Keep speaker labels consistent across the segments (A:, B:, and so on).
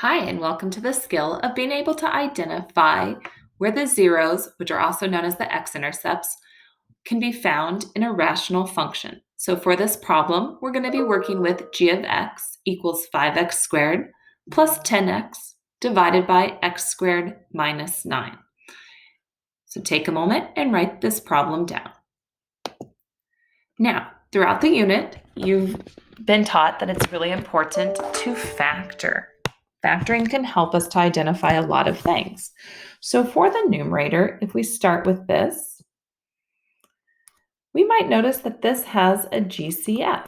A: Hi, and welcome to the skill of being able to identify where the zeros, which are also known as the x-intercepts, can be found in a rational function. So for this problem, we're going to be working with g of x equals 5x squared plus 10x divided by x squared minus 9. So take a moment and write this problem down. Now, throughout the unit, you've been taught that it's really important to factor. Factoring can help us to identify a lot of things. So for the numerator, if we start with this, we might notice that this has a GCF,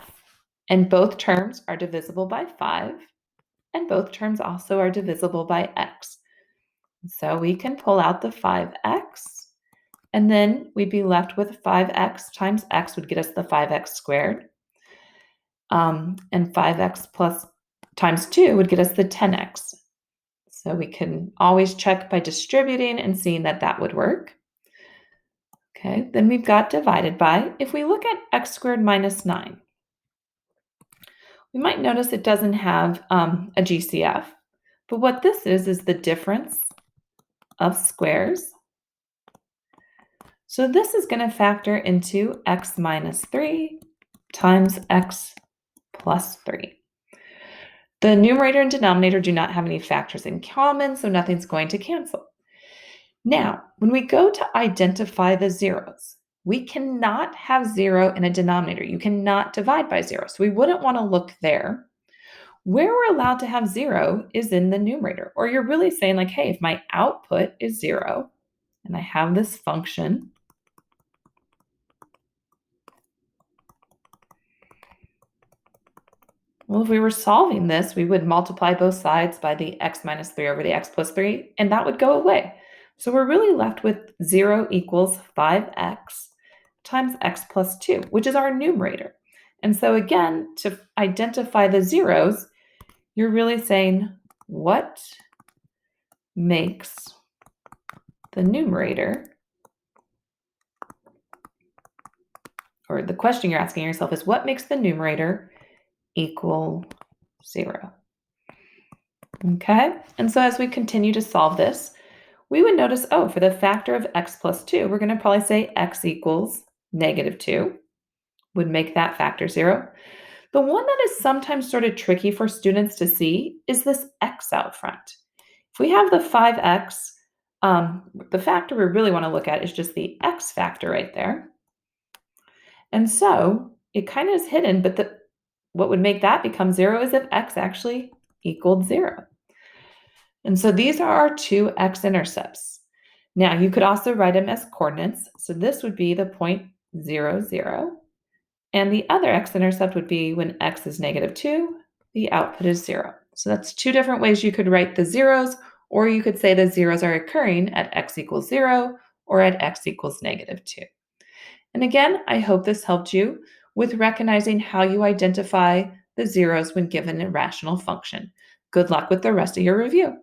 A: and both terms are divisible by 5, and both terms also are divisible by x. So we can pull out the 5x, and then we'd be left with 5x times x would get us the 5x squared. And 5x plus times 2 would get us the 10x. So we can always check by distributing and seeing that that would work. Okay, then we've got divided by. If we look at x squared minus 9, we might notice it doesn't have a GCF. But what this is the difference of squares. So this is going to factor into x minus 3 times x plus 3. The numerator and denominator do not have any factors in common, so nothing's going to cancel. Now, when we go to identify the zeros, we cannot have 0 in a denominator. You cannot divide by 0, so we wouldn't want to look there. Where we're allowed to have 0 is in the numerator, or you're really saying like, hey, if my output is 0, and I have this function, well, if we were solving this, we would multiply both sides by the x minus 3 over the x plus 3, and that would go away. So we're really left with 0 equals 5x times x plus 2, which is our numerator. And so again, to identify the zeros, you're really saying what makes the numerator, or the question you're asking yourself is what makes the numerator equal 0? Okay, and so as we continue to solve this, we would notice, oh, for the factor of x plus 2, we're going to probably say x equals negative 2, would make that factor 0. The one that is sometimes sort of tricky for students to see is this x out front. If we have the 5x, the factor we really want to look at is just the x factor right there. And so it kind of is hidden, but what would make that become 0 is if x actually equaled 0. And so these are our two x-intercepts. Now you could also write them as coordinates. So this would be the point 0, 0. And the other x-intercept would be when x is negative 2, the output is 0. So that's two different ways you could write the zeros, or you could say the zeros are occurring at x equals 0 or at x equals negative 2. And again, I hope this helped you with recognizing how you identify the zeros when given a rational function. Good luck with the rest of your review.